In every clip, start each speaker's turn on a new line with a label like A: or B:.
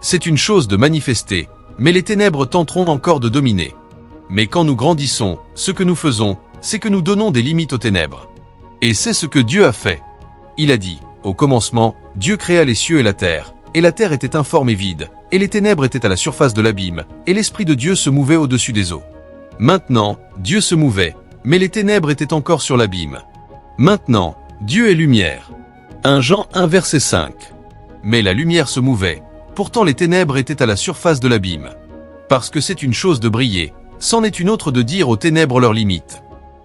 A: C'est une chose de manifester, mais les ténèbres tenteront encore de dominer. Mais quand nous grandissons, ce que nous faisons, c'est que nous donnons des limites aux ténèbres. Et c'est ce que Dieu a fait. Il a dit, au commencement, Dieu créa les cieux et la terre était informe et vide, et les ténèbres étaient à la surface de l'abîme, et l'Esprit de Dieu se mouvait au-dessus des eaux. Maintenant, Dieu se mouvait, mais les ténèbres étaient encore sur l'abîme. Maintenant, Dieu est lumière. 1 Jean 1 verset 5. Mais la lumière se mouvait, pourtant les ténèbres étaient à la surface de l'abîme. Parce que c'est une chose de briller, c'en est une autre de dire aux ténèbres leurs limites.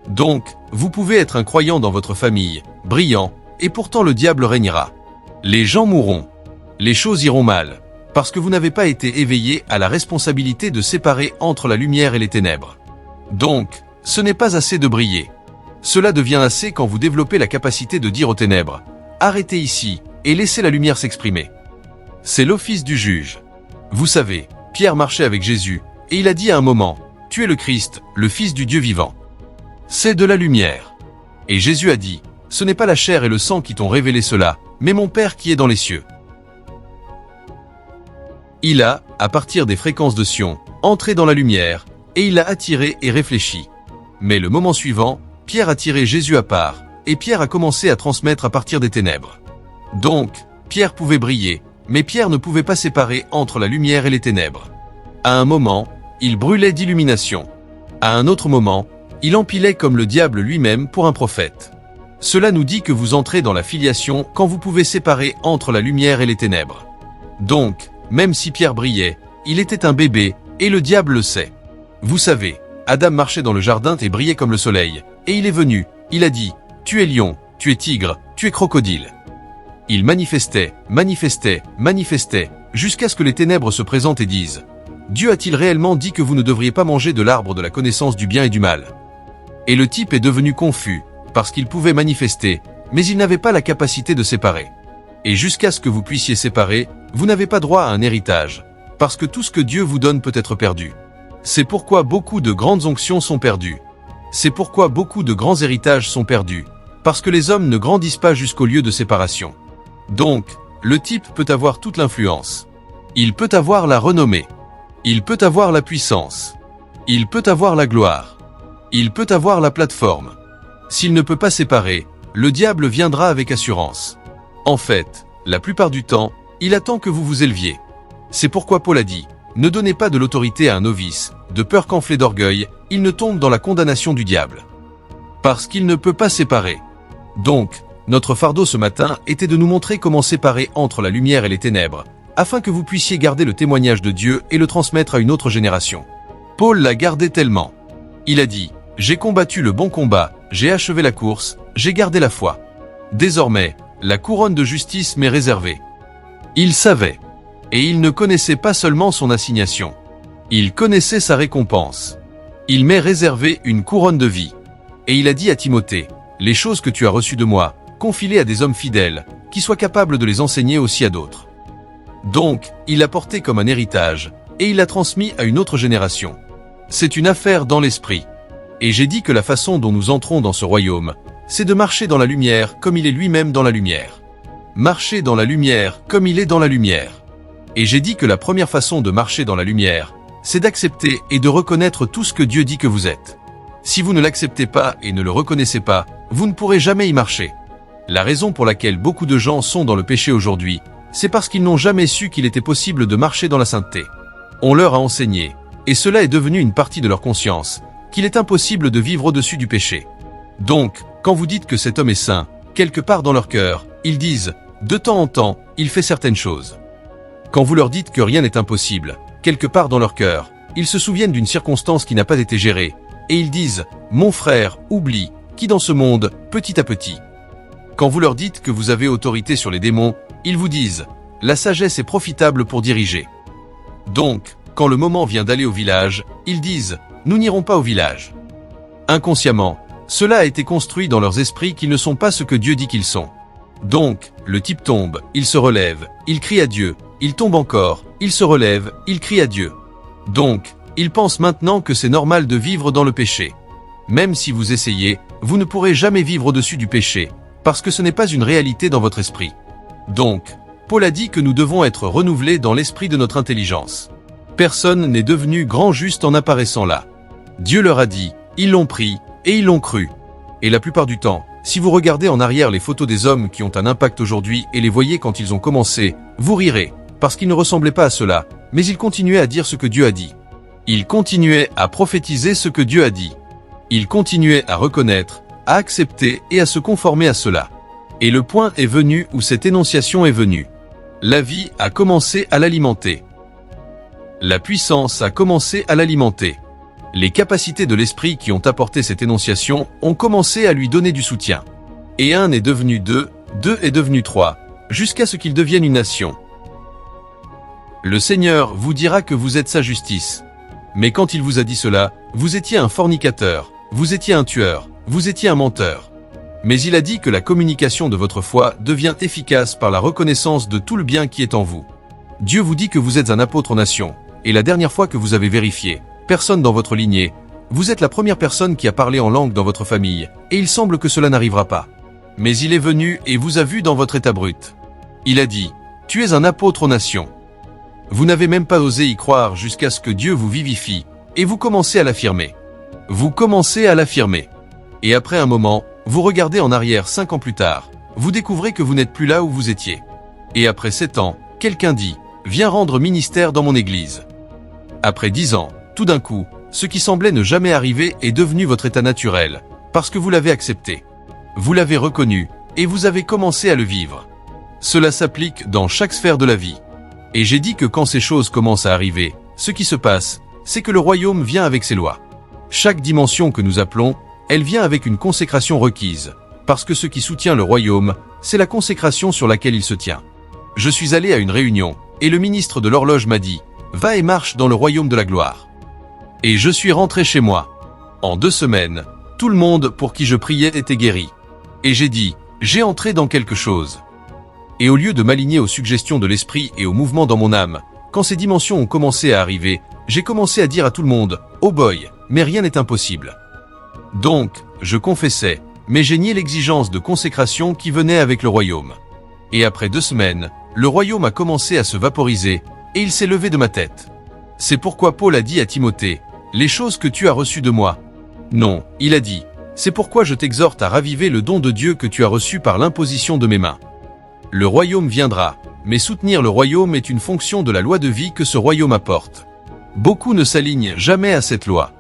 A: Donc, vous pouvez être un croyant dans votre famille, brillant, et pourtant le diable régnera. Les gens mourront. Les choses iront mal, parce que vous n'avez pas été éveillé à la responsabilité de séparer entre la lumière et les ténèbres. Donc, ce n'est pas assez de briller. Cela devient assez quand vous développez la capacité de dire aux ténèbres « Arrêtez ici et laissez la lumière s'exprimer ». C'est l'office du juge. Vous savez, Pierre marchait avec Jésus, et il a dit à un moment « Tu es le Christ, le Fils du Dieu vivant ». C'est de la lumière. Et Jésus a dit « Ce n'est pas la chair et le sang qui t'ont révélé cela, mais mon Père qui est dans les cieux ». Il a, à partir des fréquences de Sion, entré dans la lumière, et il a attiré et réfléchi. Mais le moment suivant, Pierre a tiré Jésus à part, et Pierre a commencé à transmettre à partir des ténèbres. Donc, Pierre pouvait briller, mais Pierre ne pouvait pas séparer entre la lumière et les ténèbres. À un moment, il brûlait d'illumination. À un autre moment, il empilait comme le diable lui-même pour un prophète. Cela nous dit que vous entrez dans la filiation quand vous pouvez séparer entre la lumière et les ténèbres. Donc, même si Pierre brillait, il était un bébé, et le diable le sait. Vous savez, Adam marchait dans le jardin et brillait comme le soleil, et il est venu, il a dit, « Tu es lion, tu es tigre, tu es crocodile ». Il manifestait, jusqu'à ce que les ténèbres se présentent et disent, « Dieu a-t-il réellement dit que vous ne devriez pas manger de l'arbre de la connaissance du bien et du mal ?» Et le type est devenu confus, parce qu'il pouvait manifester, mais il n'avait pas la capacité de séparer. Et jusqu'à ce que vous puissiez séparer, vous n'avez pas droit à un héritage, parce que tout ce que Dieu vous donne peut être perdu. C'est pourquoi beaucoup de grandes onctions sont perdues. C'est pourquoi beaucoup de grands héritages sont perdus, parce que les hommes ne grandissent pas jusqu'au lieu de séparation. Donc, le type peut avoir toute l'influence. Il peut avoir la renommée. Il peut avoir la puissance. Il peut avoir la gloire. Il peut avoir la plateforme. S'il ne peut pas séparer, le diable viendra avec assurance. En fait, la plupart du temps, il attend que vous vous éleviez. C'est pourquoi Paul a dit, ne donnez pas de l'autorité à un novice, de peur qu'enflé d'orgueil, il ne tombe dans la condamnation du diable. Parce qu'il ne peut pas séparer. Donc, notre fardeau ce matin était de nous montrer comment séparer entre la lumière et les ténèbres, afin que vous puissiez garder le témoignage de Dieu et le transmettre à une autre génération. Paul l'a gardé tellement. Il a dit, j'ai combattu le bon combat, j'ai achevé la course, j'ai gardé la foi. Désormais, la couronne de justice m'est réservée. Il savait. Et il ne connaissait pas seulement son assignation. Il connaissait sa récompense. Il m'est réservé une couronne de vie. Et il a dit à Timothée, les choses que tu as reçues de moi, confie-les à des hommes fidèles, qui soient capables de les enseigner aussi à d'autres. Donc, il l'a porté comme un héritage, et il l'a transmis à une autre génération. C'est une affaire dans l'esprit. Et j'ai dit que la façon dont nous entrons dans ce royaume, c'est de marcher dans la lumière comme il est lui-même dans la lumière. Marcher dans la lumière comme il est dans la lumière. Et j'ai dit que la première façon de marcher dans la lumière, c'est d'accepter et de reconnaître tout ce que Dieu dit que vous êtes. Si vous ne l'acceptez pas et ne le reconnaissez pas, vous ne pourrez jamais y marcher. La raison pour laquelle beaucoup de gens sont dans le péché aujourd'hui, c'est parce qu'ils n'ont jamais su qu'il était possible de marcher dans la sainteté. On leur a enseigné, et cela est devenu une partie de leur conscience, qu'il est impossible de vivre au-dessus du péché. Donc, quand vous dites que cet homme est saint, quelque part dans leur cœur, ils disent, de temps en temps, il fait certaines choses. Quand vous leur dites que rien n'est impossible, quelque part dans leur cœur, ils se souviennent d'une circonstance qui n'a pas été gérée, et ils disent « Mon frère, oublie, qui dans ce monde, petit à petit ». Quand vous leur dites que vous avez autorité sur les démons, ils vous disent « La sagesse est profitable pour diriger ». Donc, quand le moment vient d'aller au village, ils disent « Nous n'irons pas au village ». Inconsciemment, cela a été construit dans leurs esprits qu'ils ne sont pas ce que Dieu dit qu'ils sont. Donc, le type tombe, il se relève, il crie à Dieu, il tombe encore, il se relève, il crie à Dieu. Donc, il pense maintenant que c'est normal de vivre dans le péché. Même si vous essayez, vous ne pourrez jamais vivre au-dessus du péché, parce que ce n'est pas une réalité dans votre esprit. Donc, Paul a dit que nous devons être renouvelés dans l'esprit de notre intelligence. Personne n'est devenu grand juste en apparaissant là. Dieu leur a dit, ils l'ont pris, et ils l'ont cru. Et la plupart du temps, si vous regardez en arrière les photos des hommes qui ont un impact aujourd'hui et les voyez quand ils ont commencé, vous rirez, parce qu'ils ne ressemblaient pas à cela, mais ils continuaient à dire ce que Dieu a dit. Ils continuaient à prophétiser ce que Dieu a dit. Ils continuaient à reconnaître, à accepter et à se conformer à cela. Et le point est venu où cette énonciation est venue. La vie a commencé à l'alimenter. La puissance a commencé à l'alimenter. Les capacités de l'esprit qui ont apporté cette énonciation ont commencé à lui donner du soutien. Et 1 est devenu 2, 2 est devenu 3, jusqu'à ce qu'il devienne une nation. Le Seigneur vous dira que vous êtes sa justice. Mais quand il vous a dit cela, vous étiez un fornicateur, vous étiez un tueur, vous étiez un menteur. Mais il a dit que la communication de votre foi devient efficace par la reconnaissance de tout le bien qui est en vous. Dieu vous dit que vous êtes un apôtre aux nations, et la dernière fois que vous avez vérifié, personne dans votre lignée, vous êtes la première personne qui a parlé en langue dans votre famille, et il semble que cela n'arrivera pas. Mais il est venu et vous a vu dans votre état brut. Il a dit, tu es un apôtre aux nations. Vous n'avez même pas osé y croire jusqu'à ce que Dieu vous vivifie, et vous commencez à l'affirmer. Vous commencez à l'affirmer. Et après un moment, vous regardez en arrière 5 ans plus tard, vous découvrez que vous n'êtes plus là où vous étiez. Et après 7 ans, quelqu'un dit, viens rendre ministère dans mon église. Après 10 ans, tout d'un coup, ce qui semblait ne jamais arriver est devenu votre état naturel, parce que vous l'avez accepté. Vous l'avez reconnu, et vous avez commencé à le vivre. Cela s'applique dans chaque sphère de la vie. Et j'ai dit que quand ces choses commencent à arriver, ce qui se passe, c'est que le royaume vient avec ses lois. Chaque dimension que nous appelons, elle vient avec une consécration requise, parce que ce qui soutient le royaume, c'est la consécration sur laquelle il se tient. Je suis allé à une réunion, et le ministre de l'horloge m'a dit, va et marche dans le royaume de la gloire. Et je suis rentré chez moi. En 2 semaines, tout le monde pour qui je priais était guéri. Et j'ai dit, j'ai entré dans quelque chose. Et au lieu de m'aligner aux suggestions de l'esprit et aux mouvements dans mon âme, quand ces dimensions ont commencé à arriver, j'ai commencé à dire à tout le monde, oh boy, mais rien n'est impossible. Donc, je confessais, mais j'ai nié l'exigence de consécration qui venait avec le royaume. Et après 2 semaines, le royaume a commencé à se vaporiser, et il s'est levé de ma tête. C'est pourquoi Paul a dit à Timothée, les choses que tu as reçues de moi. Non, il a dit, c'est pourquoi je t'exhorte à raviver le don de Dieu que tu as reçu par l'imposition de mes mains. Le royaume viendra, mais soutenir le royaume est une fonction de la loi de vie que ce royaume apporte. Beaucoup ne s'alignent jamais à cette loi.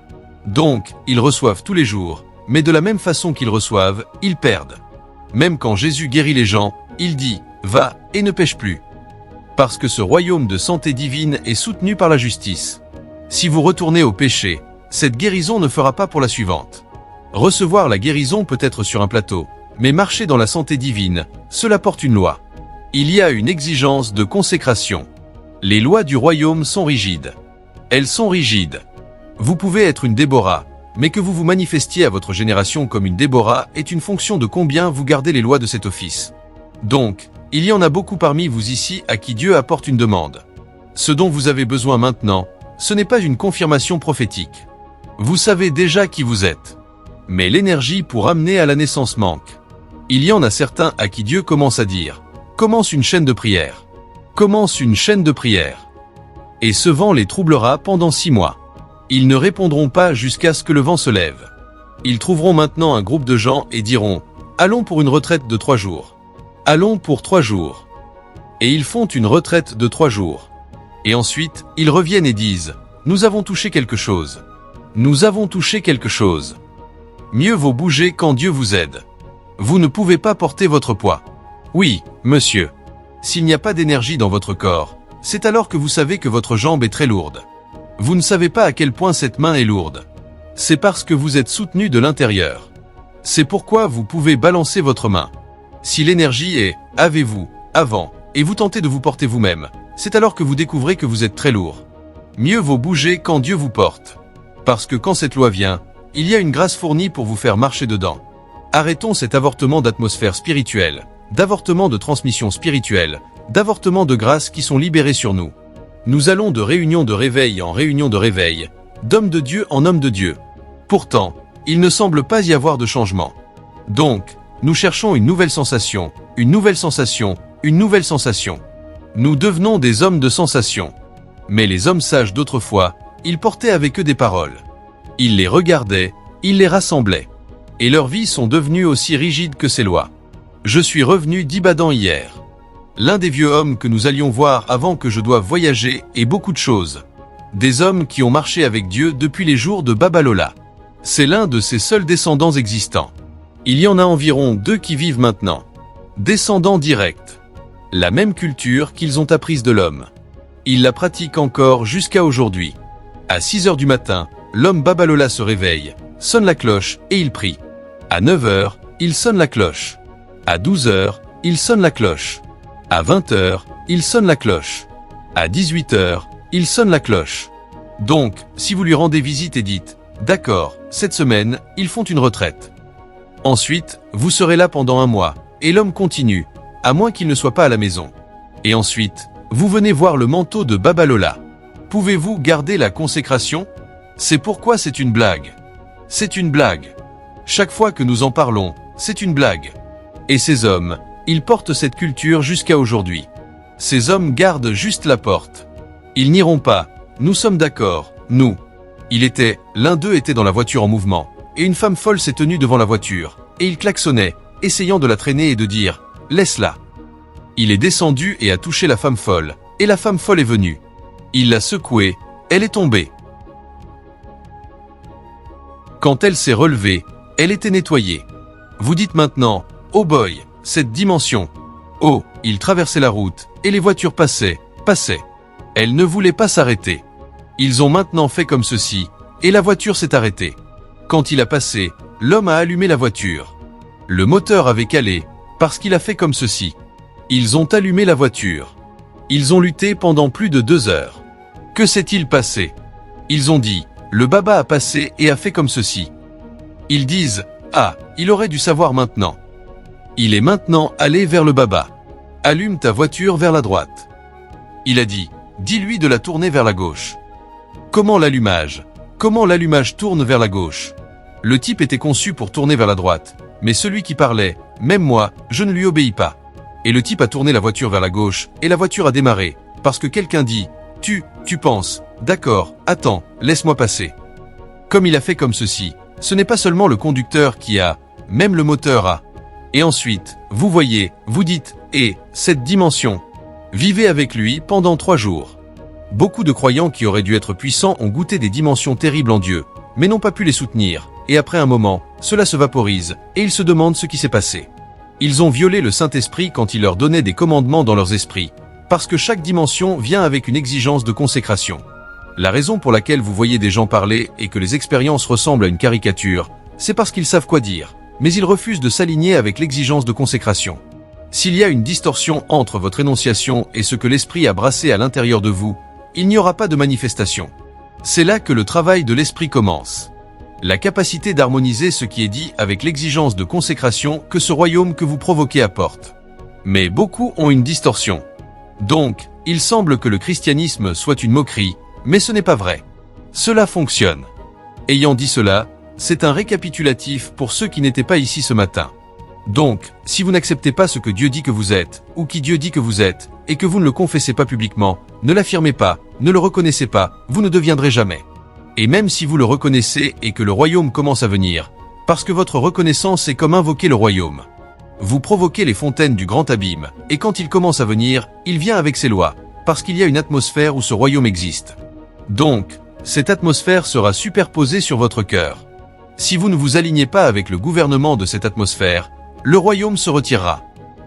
A: Donc, ils reçoivent tous les jours, mais de la même façon qu'ils reçoivent, ils perdent. Même quand Jésus guérit les gens, il dit, va, et ne pêche plus. Parce que ce royaume de santé divine est soutenu par la justice. Si vous retournez au péché, cette guérison ne fera pas pour la suivante. Recevoir la guérison peut être sur un plateau, mais marcher dans la santé divine, cela porte une loi. Il y a une exigence de consécration. Les lois du royaume sont rigides. Elles sont rigides. Vous pouvez être une Déborah, mais que vous vous manifestiez à votre génération comme une Déborah est une fonction de combien vous gardez les lois de cet office. Donc, il y en a beaucoup parmi vous ici à qui Dieu apporte une demande. Ce dont vous avez besoin maintenant, ce n'est pas une confirmation prophétique. Vous savez déjà qui vous êtes. Mais l'énergie pour amener à la naissance manque. Il y en a certains à qui Dieu commence à dire, commence une chaîne de prière. Commence une chaîne de prière. Et ce vent les troublera pendant 6 mois. Ils ne répondront pas jusqu'à ce que le vent se lève. Ils trouveront maintenant un groupe de gens et diront, allons pour une retraite de 3 jours. Allons pour 3 jours. Et ils font une retraite de 3 jours. Et ensuite, ils reviennent et disent, nous avons touché quelque chose. Nous avons touché quelque chose. Mieux vaut bouger quand Dieu vous aide. Vous ne pouvez pas porter votre poids. Oui, monsieur. S'il n'y a pas d'énergie dans votre corps, c'est alors que vous savez que votre jambe est très lourde. Vous ne savez pas à quel point cette main est lourde. C'est parce que vous êtes soutenu de l'intérieur. C'est pourquoi vous pouvez balancer votre main. Si l'énergie est « avez-vous » avant, et vous tentez de vous porter vous-même, c'est alors que vous découvrez que vous êtes très lourd. Mieux vaut bouger quand Dieu vous porte. Parce que quand cette loi vient, il y a une grâce fournie pour vous faire marcher dedans. Arrêtons cet avortement d'atmosphère spirituelle, d'avortement de transmission spirituelle, d'avortement de grâce qui sont libérés sur nous. Nous allons de réunion de réveil en réunion de réveil, d'homme de Dieu en homme de Dieu. Pourtant, il ne semble pas y avoir de changement. Donc, nous cherchons une nouvelle sensation, une nouvelle sensation, une nouvelle sensation. Nous devenons des hommes de sensation. Mais les hommes sages d'autrefois, ils portaient avec eux des paroles. Ils les regardaient, ils les rassemblaient. Et leurs vies sont devenues aussi rigides que ces lois. Je suis revenu d'Ibadan hier. L'un des vieux hommes que nous allions voir avant que je doive voyager et beaucoup de choses. Des hommes qui ont marché avec Dieu depuis les jours de Babalola. C'est l'un de ses seuls descendants existants. Il y en a environ 2 qui vivent maintenant. Descendants directs. La même culture qu'ils ont apprise de l'homme. Ils la pratiquent encore jusqu'à aujourd'hui. À 6 heures du matin, l'homme Babalola se réveille, sonne la cloche et il prie. À 9 heures, il sonne la cloche. À 12 heures, il sonne la cloche. À 20 heures, il sonne la cloche. À 18 heures, il sonne la cloche. Donc, si vous lui rendez visite et dites « D'accord, cette semaine, ils font une retraite. Ensuite, vous serez là pendant 1 mois, et l'homme continue, à moins qu'il ne soit pas à la maison. Et ensuite, vous venez voir le manteau de Babalola. Pouvez-vous garder la consécration? C'est pourquoi c'est une blague. C'est une blague. Chaque fois que nous en parlons, c'est une blague. Et ces hommes, ils portent cette culture jusqu'à aujourd'hui. Ces hommes gardent juste la porte. Ils n'iront pas, nous sommes d'accord, nous. L'un d'eux était dans la voiture en mouvement, et une femme folle s'est tenue devant la voiture, et il klaxonnait, essayant de la traîner et de dire « Laisse-la ». Il est descendu et a touché la femme folle, et la femme folle est venue. Il l'a secouée, elle est tombée. Quand elle s'est relevée, elle était nettoyée. Vous dites maintenant « Oh boy, cette dimension ». Oh, il traversait la route, et les voitures passaient. Elles ne voulaient pas s'arrêter. Ils ont maintenant fait comme ceci, et la voiture s'est arrêtée. Quand il a passé, l'homme a allumé la voiture. Le moteur avait calé, parce qu'il a fait comme ceci. Ils ont allumé la voiture. Ils ont lutté pendant plus de 2 heures. Que s'est-il passé? Ils ont dit, le baba a passé et a fait comme ceci. Ils disent, ah, il aurait dû savoir maintenant. Il est maintenant allé vers le baba. Allume ta voiture vers la droite. Il a dit, dis-lui de la tourner vers la gauche. Comment l'allumage tourne vers la gauche? Le type était conçu pour tourner vers la droite, mais celui qui parlait, même moi, je ne lui obéis pas. Et le type a tourné la voiture vers la gauche, et la voiture a démarré, parce que quelqu'un dit, tu penses, d'accord, attends, laisse-moi passer. Comme il a fait comme ceci, ce n'est pas seulement le conducteur qui a, même le moteur a. Et ensuite, vous voyez, vous dites, cette dimension. Vivez avec lui pendant 3 jours. Beaucoup de croyants qui auraient dû être puissants ont goûté des dimensions terribles en Dieu, mais n'ont pas pu les soutenir, et après un moment, cela se vaporise, et ils se demandent ce qui s'est passé. Ils ont violé le Saint-Esprit quand il leur donnait des commandements dans leurs esprits, parce que chaque dimension vient avec une exigence de consécration. La raison pour laquelle vous voyez des gens parler et que les expériences ressemblent à une caricature, c'est parce qu'ils savent quoi dire, mais ils refusent de s'aligner avec l'exigence de consécration. S'il y a une distorsion entre votre énonciation et ce que l'esprit a brassé à l'intérieur de vous, il n'y aura pas de manifestation. C'est là que le travail de l'esprit commence. La capacité d'harmoniser ce qui est dit avec l'exigence de consécration que ce royaume que vous provoquez apporte. Mais beaucoup ont une distorsion. Donc, il semble que le christianisme soit une moquerie, mais ce n'est pas vrai. Cela fonctionne. Ayant dit cela, c'est un récapitulatif pour ceux qui n'étaient pas ici ce matin. Donc, si vous n'acceptez pas ce que Dieu dit que vous êtes, ou qui Dieu dit que vous êtes, et que vous ne le confessez pas publiquement, ne l'affirmez pas, ne le reconnaissez pas, vous ne deviendrez jamais. Et même si vous le reconnaissez et que le royaume commence à venir, parce que votre reconnaissance est comme invoquer le royaume. Vous provoquez les fontaines du grand abîme, et quand il commence à venir, il vient avec ses lois, parce qu'il y a une atmosphère où ce royaume existe. Donc, cette atmosphère sera superposée sur votre cœur. Si vous ne vous alignez pas avec le gouvernement de cette atmosphère, le royaume se retirera.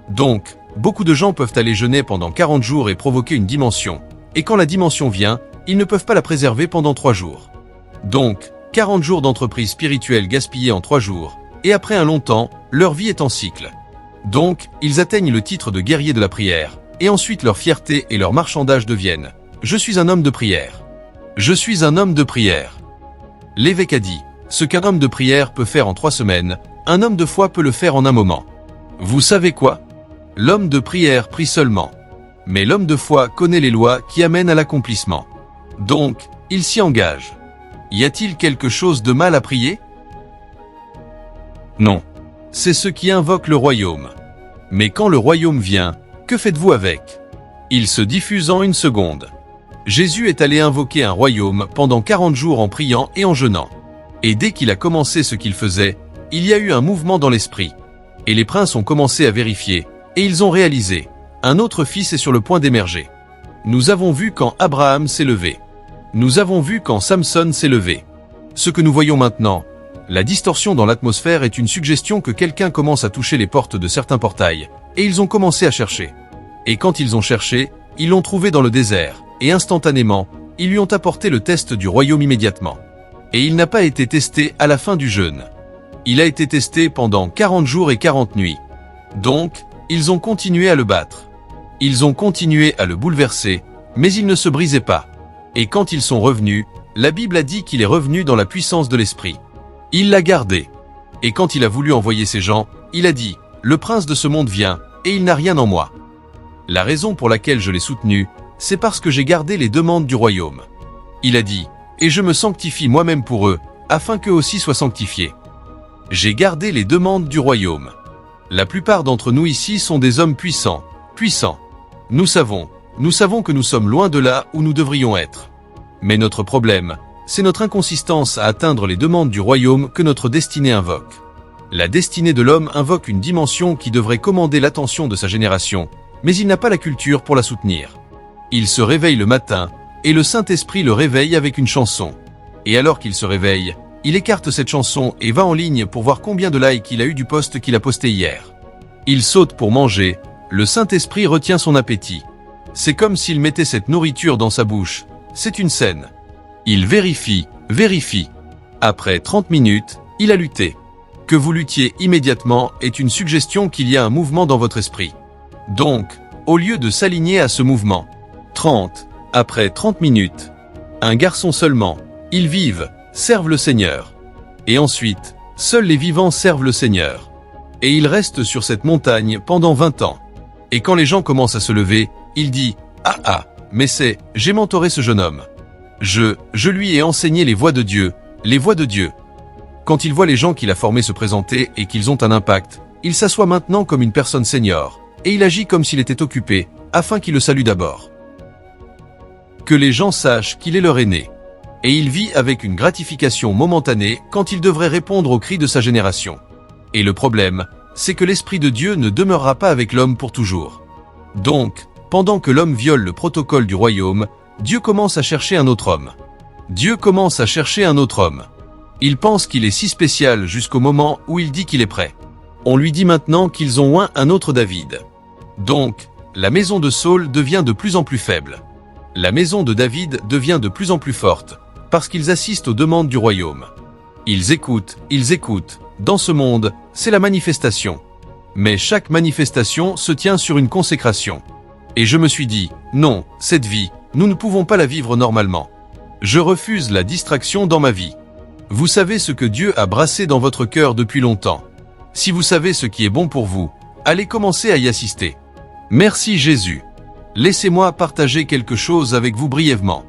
A: Donc, beaucoup de gens peuvent aller jeûner pendant 40 jours et provoquer une dimension, et quand la dimension vient, ils ne peuvent pas la préserver pendant 3 jours. Donc, 40 jours d'entreprise spirituelle gaspillés en 3 jours, et après un long temps, leur vie est en cycle. Donc, ils atteignent le titre de guerrier de la prière, et ensuite leur fierté et leur marchandage deviennent « Je suis un homme de prière. Je suis un homme de prière. » L'évêque a dit « Ce qu'un homme de prière peut faire en 3 semaines, un homme de foi peut le faire en un moment. » Vous savez quoi? L'homme de prière prie seulement. Mais l'homme de foi connaît les lois qui amènent à l'accomplissement. Donc, il s'y engage. Y a-t-il quelque chose de mal à prier? Non. C'est ce qui invoque le royaume. Mais quand le royaume vient, que faites-vous avec? Il se diffuse en une seconde. Jésus est allé invoquer un royaume pendant 40 jours en priant et en jeûnant. Et dès qu'il a commencé ce qu'il faisait, il y a eu un mouvement dans l'esprit. Et les princes ont commencé à vérifier, et ils ont réalisé, un autre fils est sur le point d'émerger. Nous avons vu quand Abraham s'est levé. Nous avons vu quand Samson s'est levé. Ce que nous voyons maintenant, la distorsion dans l'atmosphère est une suggestion que quelqu'un commence à toucher les portes de certains portails, et ils ont commencé à chercher. Et quand ils ont cherché, ils l'ont trouvé dans le désert, et instantanément, ils lui ont apporté le test du royaume immédiatement. Et il n'a pas été testé à la fin du jeûne. Il a été testé pendant 40 jours et 40 nuits. Donc, ils ont continué à le battre. Ils ont continué à le bouleverser, mais il ne se brisait pas. Et quand ils sont revenus, la Bible a dit qu'il est revenu dans la puissance de l'esprit. Il l'a gardé. Et quand il a voulu envoyer ses gens, il a dit, « Le prince de ce monde vient, et il n'a rien en moi. » La raison pour laquelle je l'ai soutenu, c'est parce que j'ai gardé les demandes du royaume. Il a dit, « Et je me sanctifie moi-même pour eux, afin qu'eux aussi soient sanctifiés. » J'ai gardé les demandes du royaume. La plupart d'entre nous ici sont des hommes puissants. Nous savons que nous sommes loin de là où nous devrions être. Mais notre problème, c'est notre inconsistance à atteindre les demandes du royaume que notre destinée invoque. La destinée de l'homme invoque une dimension qui devrait commander l'attention de sa génération, mais il n'a pas la culture pour la soutenir. Il se réveille le matin, et le Saint-Esprit le réveille avec une chanson. Et alors qu'il se réveille, il écarte cette chanson et va en ligne pour voir combien de likes il a eu du post qu'il a posté hier. Il saute pour manger, le Saint-Esprit retient son appétit. C'est comme s'il mettait cette nourriture dans sa bouche, c'est une scène. Il vérifie. Après 30 minutes, il a lutté. Que vous luttiez immédiatement est une suggestion qu'il y a un mouvement dans votre esprit. Donc, au lieu de s'aligner à ce mouvement, après 30 minutes, un garçon seulement, ils vivent, servent le Seigneur. Et ensuite, seuls les vivants servent le Seigneur. Et il reste sur cette montagne pendant 20 ans. Et quand les gens commencent à se lever, il dit « mais j'ai mentoré ce jeune homme. Je lui ai enseigné les voies de Dieu, les voies de Dieu. » Quand il voit les gens qu'il a formés se présenter et qu'ils ont un impact, il s'assoit maintenant comme une personne senior, et il agit comme s'il était occupé, afin qu'il le salue d'abord. Que les gens sachent qu'il est leur aîné. Et il vit avec une gratification momentanée quand il devrait répondre aux cris de sa génération. Et le problème, c'est que l'Esprit de Dieu ne demeurera pas avec l'homme pour toujours. Donc, pendant que l'homme viole le protocole du royaume, Dieu commence à chercher un autre homme. Il pense qu'il est si spécial jusqu'au moment où il dit qu'il est prêt. On lui dit maintenant qu'ils ont oint un autre David. Donc, la maison de Saül devient de plus en plus faible. La maison de David devient de plus en plus forte, parce qu'ils assistent aux demandes du royaume. Ils écoutent. Dans ce monde, c'est la manifestation. Mais chaque manifestation se tient sur une consécration. Et je me suis dit, non, cette vie, nous ne pouvons pas la vivre normalement. Je refuse la distraction dans ma vie. Vous savez ce que Dieu a brassé dans votre cœur depuis longtemps. Si vous savez ce qui est bon pour vous, allez commencer à y assister. Merci Jésus. Laissez-moi partager quelque chose avec vous brièvement.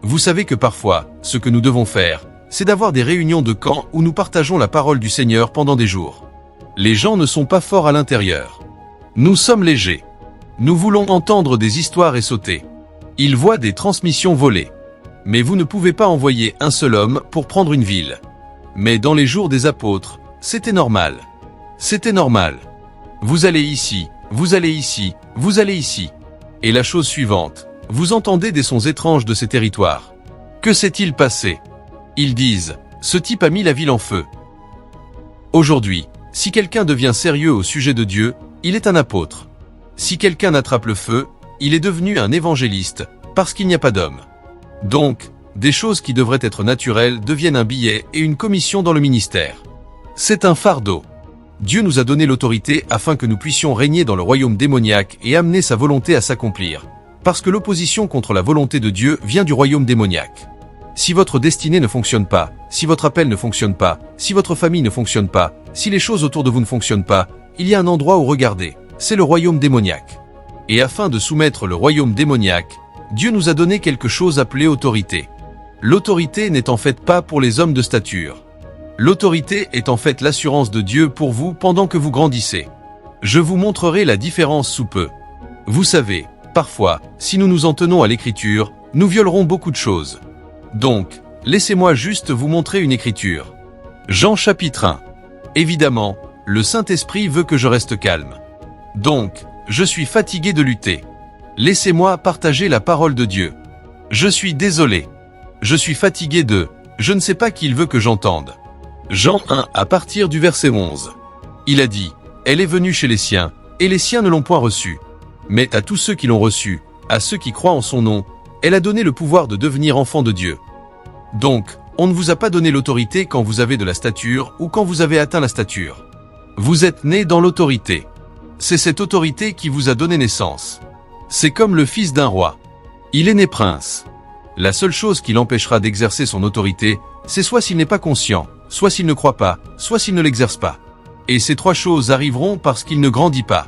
A: Vous savez que parfois, ce que nous devons faire, c'est d'avoir des réunions de camp où nous partageons la parole du Seigneur pendant des jours. Les gens ne sont pas forts à l'intérieur. Nous sommes légers. Nous voulons entendre des histoires et sauter. Ils voient des transmissions volées. Mais vous ne pouvez pas envoyer un seul homme pour prendre une ville. Mais dans les jours des apôtres, c'était normal. Vous allez ici, vous allez ici, vous allez ici. Et la chose suivante, vous entendez des sons étranges de ces territoires. Que s'est-il passé? Ils disent, ce type a mis la ville en feu. Aujourd'hui, si quelqu'un devient sérieux au sujet de Dieu, il est un apôtre. Si quelqu'un attrape le feu, il est devenu un évangéliste, parce qu'il n'y a pas d'homme. Donc, des choses qui devraient être naturelles deviennent un billet et une commission dans le ministère. C'est un fardeau. Dieu nous a donné l'autorité afin que nous puissions régner dans le royaume démoniaque et amener sa volonté à s'accomplir. Parce que l'opposition contre la volonté de Dieu vient du royaume démoniaque. Si votre destinée ne fonctionne pas, si votre appel ne fonctionne pas, si votre famille ne fonctionne pas, si les choses autour de vous ne fonctionnent pas, il y a un endroit où regarder, c'est le royaume démoniaque. Et afin de soumettre le royaume démoniaque, Dieu nous a donné quelque chose appelé autorité. L'autorité n'est en fait pas pour les hommes de stature. L'autorité est en fait l'assurance de Dieu pour vous pendant que vous grandissez. Je vous montrerai la différence sous peu. Vous savez, Parfois, si nous nous en tenons à l'écriture, nous violerons beaucoup de choses. Donc, laissez-moi juste vous montrer une écriture. Jean chapitre 1. Évidemment, le Saint-Esprit veut que je reste calme. Donc, je suis fatigué de lutter. Laissez-moi partager la parole de Dieu. Je suis désolé. Je suis fatigué de... Je ne sais pas qu'il veut que j'entende. Jean 1 à partir du verset 11. Il a dit, elle est venue chez les siens, et les siens ne l'ont point reçue. Mais à tous ceux qui l'ont reçue, à ceux qui croient en son nom, elle a donné le pouvoir de devenir enfants de Dieu. Donc, on ne vous a pas donné l'autorité quand vous avez de la stature ou quand vous avez atteint la stature. Vous êtes nés dans l'autorité. C'est cette autorité qui vous a donné naissance. C'est comme le fils d'un roi. Il est né prince. La seule chose qui l'empêchera d'exercer son autorité, c'est soit s'il n'est pas conscient, soit s'il ne croit pas, soit s'il ne l'exerce pas. Et ces trois choses arriveront parce qu'il ne grandit pas.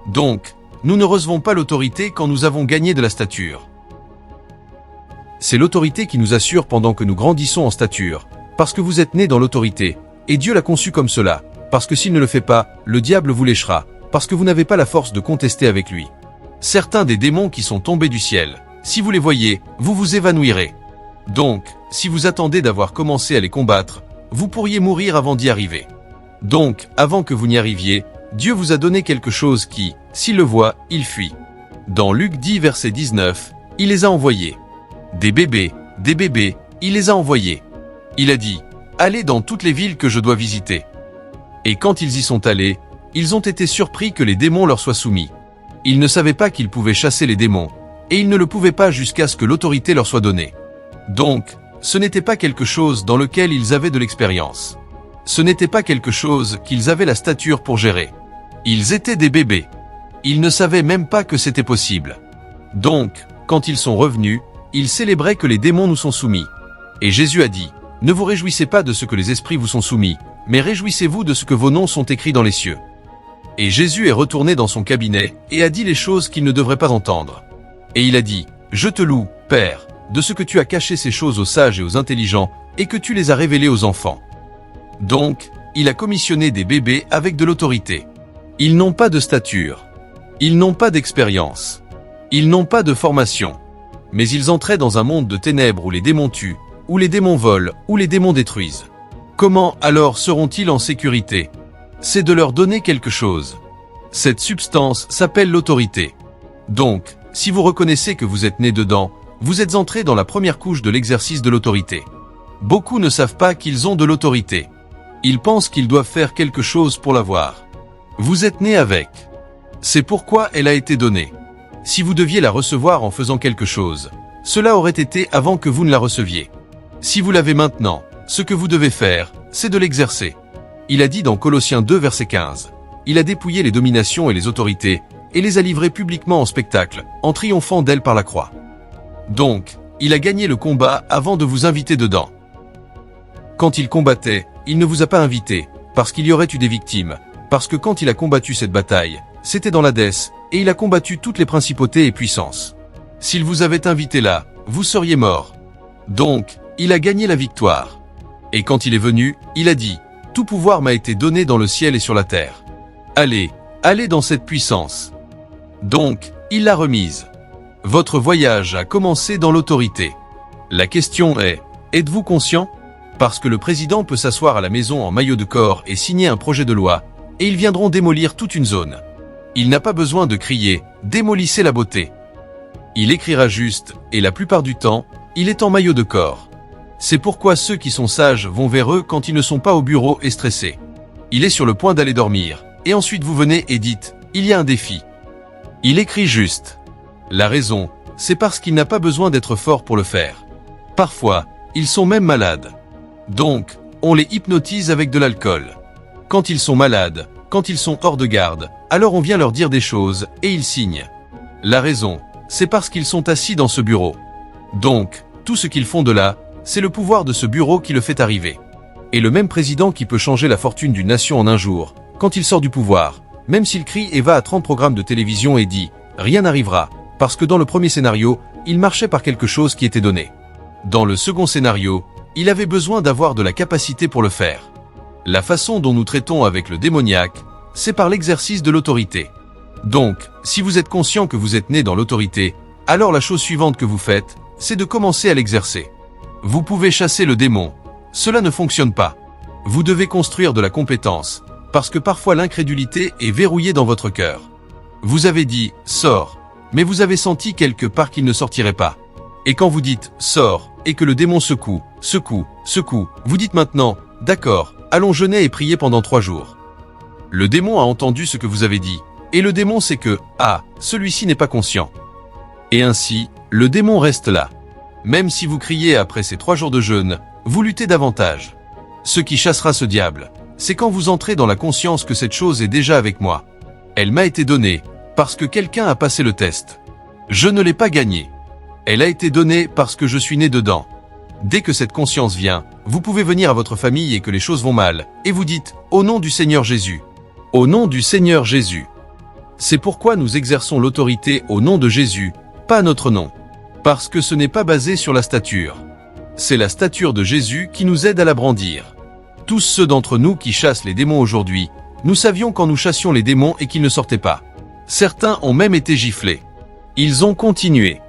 A: Donc, nous ne recevons pas l'autorité quand nous avons gagné de la stature. C'est l'autorité qui nous assure pendant que nous grandissons en stature, parce que vous êtes nés dans l'autorité, et Dieu l'a conçu comme cela, parce que s'il ne le fait pas, le diable vous léchera, parce que vous n'avez pas la force de contester avec lui. Certains des démons qui sont tombés du ciel, si vous les voyez, vous vous évanouirez. Donc, si vous attendez d'avoir commencé à les combattre, vous pourriez mourir avant d'y arriver. Donc, avant que vous n'y arriviez, Dieu vous a donné quelque chose qui, s'il le voit, il fuit. Dans Luc 10 verset 19, il les a envoyés. Des bébés, il les a envoyés. Il a dit, allez dans toutes les villes que je dois visiter. Et quand ils y sont allés, ils ont été surpris que les démons leur soient soumis. Ils ne savaient pas qu'ils pouvaient chasser les démons, et ils ne le pouvaient pas jusqu'à ce que l'autorité leur soit donnée. Donc, ce n'était pas quelque chose dans lequel ils avaient de l'expérience. Ce n'était pas quelque chose qu'ils avaient la stature pour gérer. Ils étaient des bébés. Ils ne savaient même pas que c'était possible. Donc, quand ils sont revenus, ils célébraient que les démons nous sont soumis. Et Jésus a dit, ne vous réjouissez pas de ce que les esprits vous sont soumis, mais réjouissez-vous de ce que vos noms sont écrits dans les cieux. Et Jésus est retourné dans son cabinet et a dit les choses qu'il ne devrait pas entendre. Et il a dit, je te loue, Père, de ce que tu as caché ces choses aux sages et aux intelligents, et que tu les as révélées aux enfants. Donc, il a commissionné des bébés avec de l'autorité. Ils n'ont pas de stature. Ils n'ont pas d'expérience. Ils n'ont pas de formation. Mais ils entraient dans un monde de ténèbres où les démons tuent, où les démons volent, où les démons détruisent. Comment alors seront-ils en sécurité? C'est de leur donner quelque chose. Cette substance s'appelle l'autorité. Donc, si vous reconnaissez que vous êtes né dedans, vous êtes entré dans la première couche de l'exercice de l'autorité. Beaucoup ne savent pas qu'ils ont de l'autorité. Ils pensent qu'ils doivent faire quelque chose pour l'avoir. Vous êtes né avec. C'est pourquoi elle a été donnée. Si vous deviez la recevoir en faisant quelque chose, cela aurait été avant que vous ne la receviez. Si vous l'avez maintenant, ce que vous devez faire, c'est de l'exercer. Il a dit dans Colossiens 2 verset 15, il a dépouillé les dominations et les autorités, et les a livrées publiquement en spectacle, en triomphant d'elles par la croix. Donc, il a gagné le combat avant de vous inviter dedans. Quand il combattait, il ne vous a pas invité, parce qu'il y aurait eu des victimes, parce que quand il a combattu cette bataille, c'était dans l'Hadès, et il a combattu toutes les principautés et puissances. S'il vous avait invité là, vous seriez mort. Donc, il a gagné la victoire. Et quand il est venu, il a dit, « Tout pouvoir m'a été donné dans le ciel et sur la terre. Allez, allez dans cette puissance. » Donc, il l'a remise. Votre voyage a commencé dans l'autorité. La question est, êtes-vous conscient? Parce que le président peut s'asseoir à la maison en maillot de corps et signer un projet de loi, et ils viendront démolir toute une zone. Il n'a pas besoin de crier « Démolissez la beauté ». Il écrira juste, et la plupart du temps, il est en maillot de corps. C'est pourquoi ceux qui sont sages vont vers eux quand ils ne sont pas au bureau et stressés. Il est sur le point d'aller dormir, et ensuite vous venez et dites « Il y a un défi ». Il écrit juste. La raison, c'est parce qu'il n'a pas besoin d'être fort pour le faire. Parfois, ils sont même malades. Donc, on les hypnotise avec de l'alcool. Quand ils sont malades, quand ils sont hors de garde, alors on vient leur dire des choses, et ils signent. La raison, c'est parce qu'ils sont assis dans ce bureau. Donc, tout ce qu'ils font de là, c'est le pouvoir de ce bureau qui le fait arriver. Et le même président qui peut changer la fortune d'une nation en un jour, quand il sort du pouvoir, même s'il crie et va à 30 programmes de télévision et dit « Rien n'arrivera », parce que dans le premier scénario, il marchait par quelque chose qui était donné. Dans le second scénario, il avait besoin d'avoir de la capacité pour le faire. La façon dont nous traitons avec le démoniaque, c'est par l'exercice de l'autorité. Donc, si vous êtes conscient que vous êtes né dans l'autorité, alors la chose suivante que vous faites, c'est de commencer à l'exercer. Vous pouvez chasser le démon. Cela ne fonctionne pas. Vous devez construire de la compétence, parce que parfois l'incrédulité est verrouillée dans votre cœur. Vous avez dit « sors », mais vous avez senti quelque part qu'il ne sortirait pas. Et quand vous dites « sors » et que le démon secoue, vous dites maintenant « d'accord, allons jeûner et prier pendant 3 jours ». Le démon a entendu ce que vous avez dit, et le démon sait que « ah, celui-ci n'est pas conscient ». Et ainsi, le démon reste là. Même si vous criez après ces 3 jours de jeûne, vous luttez davantage. Ce qui chassera ce diable, c'est quand vous entrez dans la conscience que cette chose est déjà avec moi. Elle m'a été donnée, parce que quelqu'un a passé le test. Je ne l'ai pas gagnée. Elle a été donnée parce que je suis né dedans. Dès que cette conscience vient, vous pouvez venir à votre famille et que les choses vont mal, et vous dites « Au nom du Seigneur Jésus ». Au nom du Seigneur Jésus. C'est pourquoi nous exerçons l'autorité au nom de Jésus, pas à notre nom. Parce que ce n'est pas basé sur la stature. C'est la stature de Jésus qui nous aide à la brandir. Tous ceux d'entre nous qui chassent les démons aujourd'hui, nous savions quand nous chassions les démons et qu'ils ne sortaient pas. Certains ont même été giflés. Ils ont continué.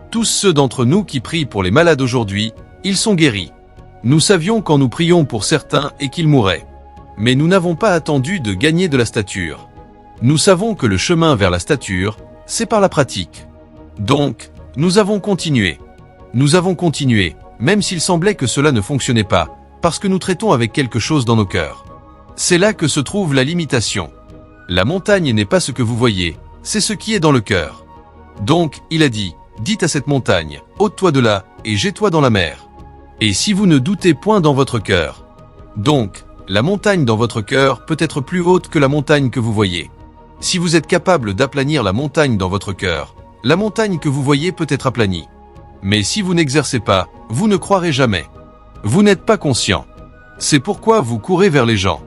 A: Tous ceux d'entre nous qui prient pour les malades aujourd'hui, ils sont guéris. Nous savions quand nous prions pour certains et qu'ils mouraient. Mais nous n'avons pas attendu de gagner de la stature. Nous savons que le chemin vers la stature, c'est par la pratique. Donc, nous avons continué. Nous avons continué, même s'il semblait que cela ne fonctionnait pas, parce que nous traitons avec quelque chose dans nos cœurs. C'est là que se trouve la limitation. La montagne n'est pas ce que vous voyez, c'est ce qui est dans le cœur. Donc, il a dit, dites à cette montagne, ôte-toi de là, et jette-toi dans la mer. Et si vous ne doutez point dans votre cœur. Donc, la montagne dans votre cœur peut être plus haute que la montagne que vous voyez. Si vous êtes capable d'aplanir la montagne dans votre cœur, la montagne que vous voyez peut être aplanie. Mais si vous n'exercez pas, vous ne croirez jamais. Vous n'êtes pas conscient. C'est pourquoi vous courez vers les gens.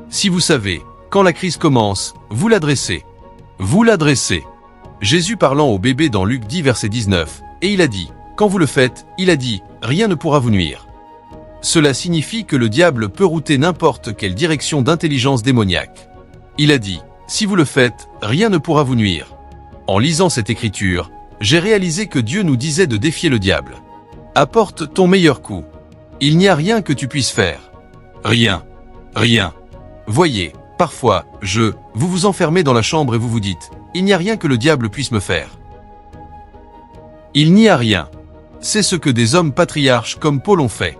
A: Si vous savez, quand la crise commence, vous l'adressez. Vous l'adressez. Jésus parlant au bébé dans Luc 10 verset 19, et il a dit, quand vous le faites, il a dit, rien ne pourra vous nuire. Cela signifie que le diable peut router n'importe quelle direction d'intelligence démoniaque. Il a dit, si vous le faites, rien ne pourra vous nuire. En lisant cette écriture, j'ai réalisé que Dieu nous disait de défier le diable. Apporte ton meilleur coup. Il n'y a rien que tu puisses faire. Rien. Rien. Voyez, parfois, vous vous enfermez dans la chambre et vous vous dites, il n'y a rien que le diable puisse me faire. Il n'y a rien. C'est ce que des hommes patriarches comme Paul ont fait.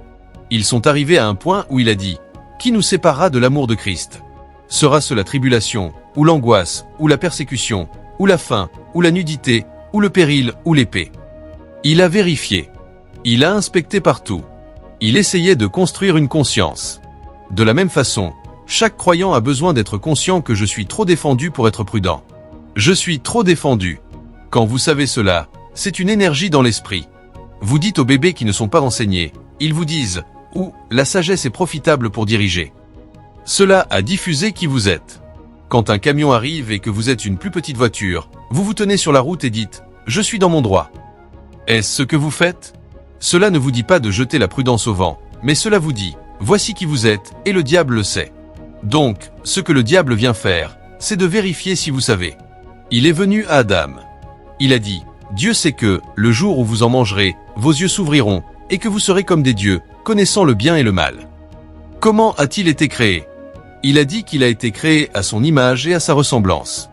A: Ils sont arrivés à un point où il a dit, qui nous séparera de l'amour de Christ? Sera-ce la tribulation, ou l'angoisse, ou la persécution, ou la faim, ou la nudité, ou le péril, ou l'épée? Il a vérifié. Il a inspecté partout. Il essayait de construire une conscience. De la même façon, chaque croyant a besoin d'être conscient que je suis trop défendu pour être prudent. Je suis trop défendu. Quand vous savez cela, c'est une énergie dans l'esprit. Vous dites aux bébés qui ne sont pas renseignés, ils vous disent « Ou, la sagesse est profitable pour diriger ». Cela a diffusé qui vous êtes. Quand un camion arrive et que vous êtes une plus petite voiture, vous vous tenez sur la route et dites « Je suis dans mon droit ». Est-ce ce que vous faites? Cela ne vous dit pas de jeter la prudence au vent, mais cela vous dit « Voici qui vous êtes, et le diable le sait ». Donc, ce que le diable vient faire, c'est de vérifier si vous savez. Il est venu à Adam. Il a dit « Dieu sait que, le jour où vous en mangerez, vos yeux s'ouvriront, et que vous serez comme des dieux, connaissant le bien et le mal. » Comment a-t-il été créé? Il a dit qu'il a été créé à son image et à sa ressemblance.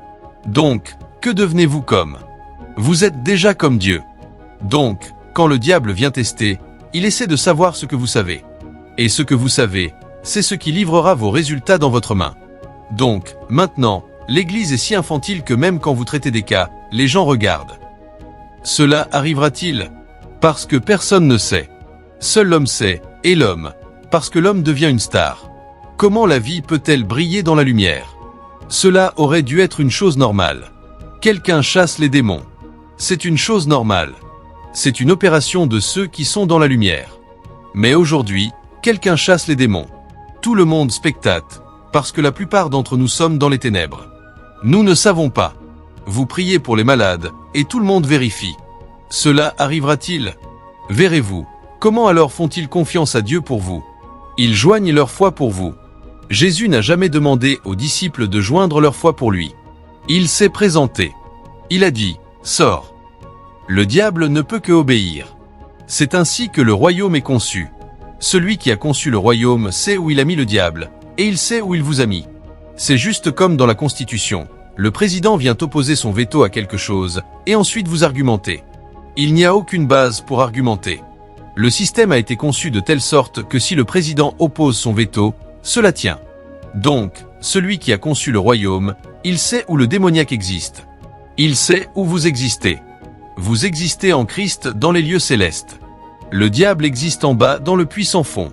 A: Donc, que devenez-vous comme? Vous êtes déjà comme Dieu. Donc, quand le diable vient tester, il essaie de savoir ce que vous savez. Et ce que vous savez, c'est ce qui livrera vos résultats dans votre main. Donc, maintenant, l'Église est si infantile que même quand vous traitez des cas, les gens regardent. Cela arrivera-t-il? Parce que personne ne sait. Seul l'homme sait, et l'homme, parce que l'homme devient une star. Comment la vie peut-elle briller dans la lumière? Cela aurait dû être une chose normale. Quelqu'un chasse les démons. C'est une chose normale. C'est une opération de ceux qui sont dans la lumière. Mais aujourd'hui, quelqu'un chasse les démons. Tout le monde spectate, parce que la plupart d'entre nous sommes dans les ténèbres. Nous ne savons pas. Vous priez pour les malades, et tout le monde vérifie. Cela arrivera-t-il? Verrez-vous. Comment alors font-ils confiance à Dieu pour vous? Ils joignent leur foi pour vous. Jésus n'a jamais demandé aux disciples de joindre leur foi pour lui. Il s'est présenté. Il a dit, « Sors ». Le diable ne peut que obéir. C'est ainsi que le royaume est conçu. Celui qui a conçu le royaume sait où il a mis le diable, et il sait où il vous a mis. C'est juste comme dans la Constitution. Le président vient opposer son veto à quelque chose, et ensuite vous argumentez. Il n'y a aucune base pour argumenter. Le système a été conçu de telle sorte que si le président oppose son veto, cela tient. Donc, celui qui a conçu le royaume, il sait où le démoniaque existe. Il sait où vous existez. Vous existez en Christ dans les lieux célestes. Le diable existe en bas dans le puits sans fond.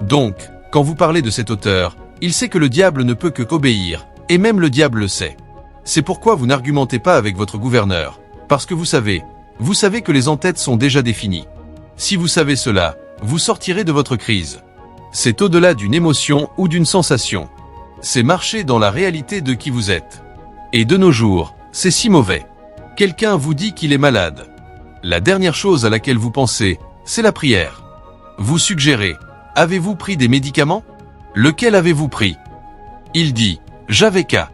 A: Donc, quand vous parlez de cet auteur, il sait que le diable ne peut que qu'obéir, et même le diable le sait. C'est pourquoi vous n'argumentez pas avec votre gouverneur, parce que vous savez que les entêtes sont déjà définies. Si vous savez cela, vous sortirez de votre crise. C'est au-delà d'une émotion ou d'une sensation. C'est marcher dans la réalité de qui vous êtes. Et de nos jours, c'est si mauvais. Quelqu'un vous dit qu'il est malade. La dernière chose à laquelle vous pensez, c'est la prière. Vous suggérez, avez-vous pris des médicaments? Lequel avez-vous pris? Il dit, j'avais qu'à.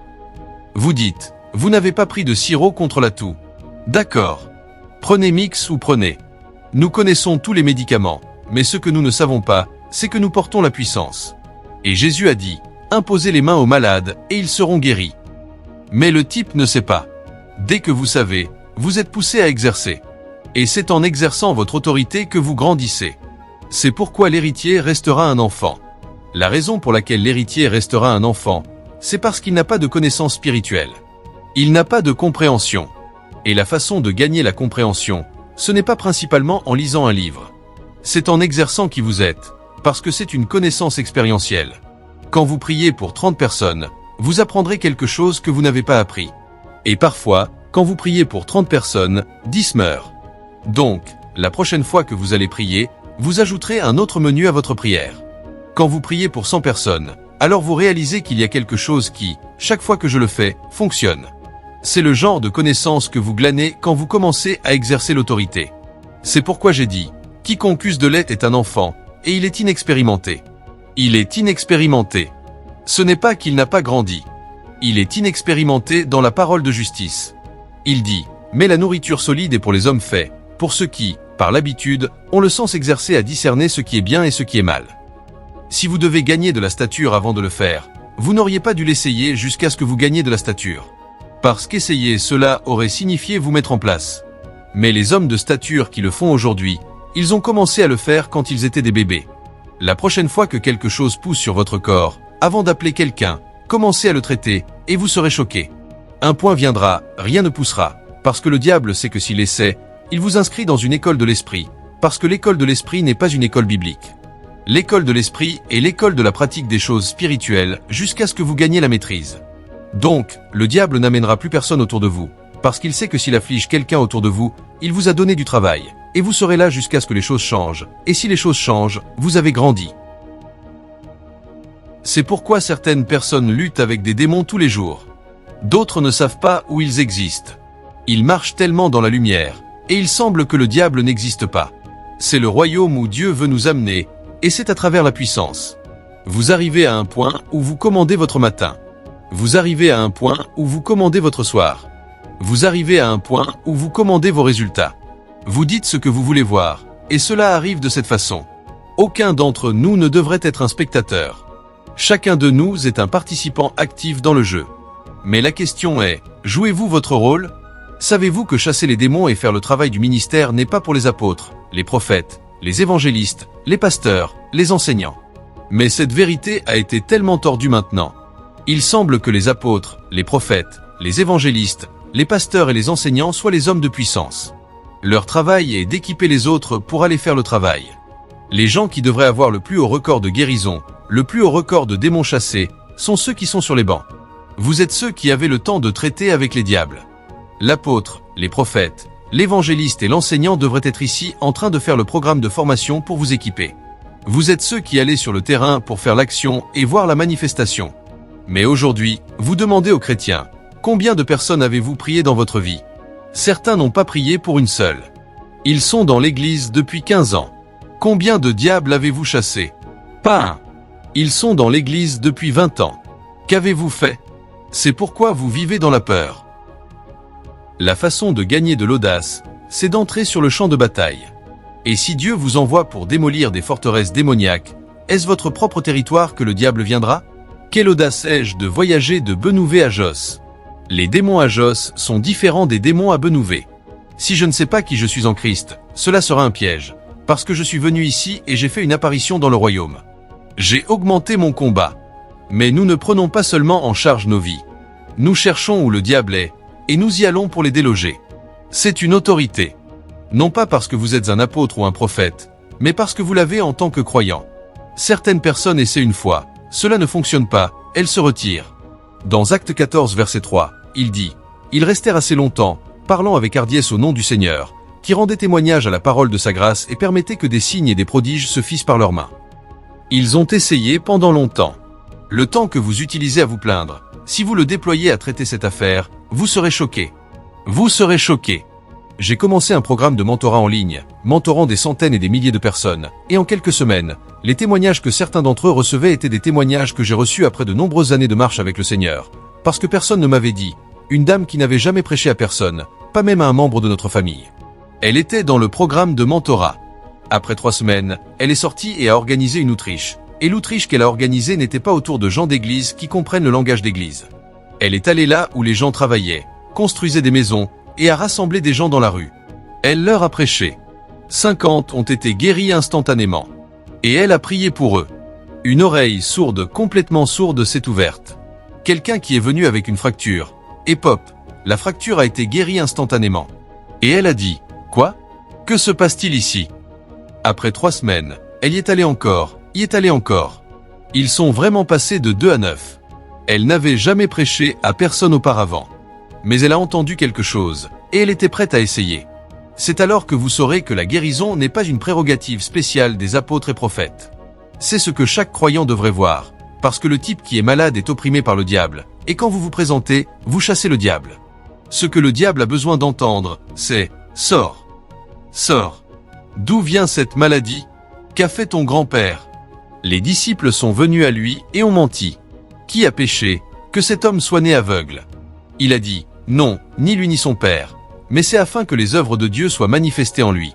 A: Vous dites, vous n'avez pas pris de sirop contre la toux. D'accord. Prenez Mix ou prenez. Nous connaissons tous les médicaments, mais ce que nous ne savons pas, c'est que nous portons la puissance. Et Jésus a dit, imposez les mains aux malades et ils seront guéris. Mais le type ne sait pas. Dès que vous savez, vous êtes poussé à exercer. Et c'est en exerçant votre autorité que vous grandissez. C'est pourquoi l'héritier restera un enfant. La raison pour laquelle l'héritier restera un enfant, c'est parce qu'il n'a pas de connaissance spirituelle. Il n'a pas de compréhension. Et la façon de gagner la compréhension, ce n'est pas principalement en lisant un livre. C'est en exerçant qui vous êtes, parce que c'est une connaissance expérientielle. Quand vous priez pour 30 personnes, vous apprendrez quelque chose que vous n'avez pas appris. Et parfois, quand vous priez pour 30 personnes, 10 meurent. Donc, la prochaine fois que vous allez prier, vous ajouterez un autre menu à votre prière. Quand vous priez pour 100 personnes, alors vous réalisez qu'il y a quelque chose qui, chaque fois que je le fais, fonctionne. C'est le genre de connaissance que vous glanez quand vous commencez à exercer l'autorité. C'est pourquoi j'ai dit, quiconque use de lait est un enfant, et il est inexpérimenté. Il est inexpérimenté. Ce n'est pas qu'il n'a pas grandi. Il est inexpérimenté dans la parole de justice. Il dit, mais la nourriture solide est pour les hommes faits, pour ceux qui, par l'habitude, ont le sens exercé à discerner ce qui est bien et ce qui est mal. Si vous devez gagner de la stature avant de le faire, vous n'auriez pas dû l'essayer jusqu'à ce que vous gagniez de la stature. Parce qu'essayer cela aurait signifié vous mettre en place. Mais les hommes de stature qui le font aujourd'hui, ils ont commencé à le faire quand ils étaient des bébés. La prochaine fois que quelque chose pousse sur votre corps, avant d'appeler quelqu'un, commencez à le traiter, et vous serez choqué. Un point viendra, rien ne poussera, parce que le diable sait que s'il essaie, il vous inscrit dans une école de l'esprit, parce que l'école de l'esprit n'est pas une école biblique. L'école de l'esprit est l'école de la pratique des choses spirituelles jusqu'à ce que vous gagniez la maîtrise. Donc, le diable n'amènera plus personne autour de vous, parce qu'il sait que s'il afflige quelqu'un autour de vous, il vous a donné du travail, et vous serez là jusqu'à ce que les choses changent, et si les choses changent, vous avez grandi. C'est pourquoi certaines personnes luttent avec des démons tous les jours. D'autres ne savent pas où ils existent. Ils marchent tellement dans la lumière, et il semble que le diable n'existe pas. C'est le royaume où Dieu veut nous amener, et c'est à travers la puissance. Vous arrivez à un point où vous commandez votre matin. Vous arrivez à un point où vous commandez votre soir. Vous arrivez à un point où vous commandez vos résultats. Vous dites ce que vous voulez voir, et cela arrive de cette façon. Aucun d'entre nous ne devrait être un spectateur. Chacun de nous est un participant actif dans le jeu. Mais la question est, jouez-vous votre rôle? Savez-vous que chasser les démons et faire le travail du ministère n'est pas pour les apôtres, les prophètes, les évangélistes, les pasteurs, les enseignants? Mais cette vérité a été tellement tordue maintenant. Il semble que les apôtres, les prophètes, les évangélistes, les pasteurs et les enseignants soient les hommes de puissance. Leur travail est d'équiper les autres pour aller faire le travail. Les gens qui devraient avoir le plus haut record de guérison, le plus haut record de démons chassés, sont ceux qui sont sur les bancs. Vous êtes ceux qui avaient le temps de traiter avec les diables. L'apôtre, les prophètes, l'évangéliste et l'enseignant devraient être ici en train de faire le programme de formation pour vous équiper. Vous êtes ceux qui allez sur le terrain pour faire l'action et voir la manifestation. Mais aujourd'hui, vous demandez aux chrétiens, combien de personnes avez-vous prié dans votre vie? Certains n'ont pas prié pour une seule. Ils sont dans l'église depuis 15 ans. Combien de diables avez-vous chassé? Pas un. Ils sont dans l'église depuis 20 ans. Qu'avez-vous fait? C'est pourquoi vous vivez dans la peur. La façon de gagner de l'audace, c'est d'entrer sur le champ de bataille. Et si Dieu vous envoie pour démolir des forteresses démoniaques, est-ce votre propre territoire que le diable viendra? Quelle audace ai-je de voyager de Benouvé à Jos? Les démons à Jos sont différents des démons à Benouvé. Si je ne sais pas qui je suis en Christ, cela sera un piège, parce que je suis venu ici et j'ai fait une apparition dans le royaume. J'ai augmenté mon combat. Mais nous ne prenons pas seulement en charge nos vies. Nous cherchons où le diable est, et nous y allons pour les déloger. C'est une autorité. Non pas parce que vous êtes un apôtre ou un prophète, mais parce que vous l'avez en tant que croyant. Certaines personnes essaient une fois, cela ne fonctionne pas, elles se retirent. Dans Acte 14 verset 3, il dit « Ils restèrent assez longtemps, parlant avec hardiesse au nom du Seigneur, qui rendait témoignage à la parole de sa grâce et permettait que des signes et des prodiges se fissent par leurs mains. » Ils ont essayé pendant longtemps. Le temps que vous utilisez à vous plaindre, si vous le déployez à traiter cette affaire, vous serez choqué. Vous serez choqué. J'ai commencé un programme de mentorat en ligne, mentorant des centaines et des milliers de personnes, et en quelques semaines, les témoignages que certains d'entre eux recevaient étaient des témoignages que j'ai reçus après de nombreuses années de marche avec le Seigneur, parce que personne ne m'avait dit, une dame qui n'avait jamais prêché à personne, pas même à un membre de notre famille. Elle était dans le programme de mentorat. Après 3 semaines, elle est sortie et a organisé une Autriche. Et l'Autriche qu'elle a organisée n'était pas autour de gens d'église qui comprennent le langage d'église. Elle est allée là où les gens travaillaient, construisaient des maisons, et a rassemblé des gens dans la rue. Elle leur a prêché. 50 ont été guéris instantanément. Et elle a prié pour eux. Une oreille sourde, complètement sourde, s'est ouverte. Quelqu'un qui est venu avec une fracture. Et pop, la fracture a été guérie instantanément. Et elle a dit, « Quoi? Que se passe-t-il ici ?» Après 3 semaines, elle y est allée encore. Y est allée encore. Ils sont vraiment passés de 2 à 9. Elle n'avait jamais prêché à personne auparavant. Mais elle a entendu quelque chose, et elle était prête à essayer. C'est alors que vous saurez que la guérison n'est pas une prérogative spéciale des apôtres et prophètes. C'est ce que chaque croyant devrait voir, parce que le type qui est malade est opprimé par le diable, et quand vous vous présentez, vous chassez le diable. Ce que le diable a besoin d'entendre, c'est « Sors ! Sors ! D'où vient cette maladie? Qu'a fait ton grand-père ?» Les disciples sont venus à lui et ont menti. Qui a péché? Que cet homme soit né aveugle. Il a dit, non, ni lui ni son père, mais c'est afin que les œuvres de Dieu soient manifestées en lui.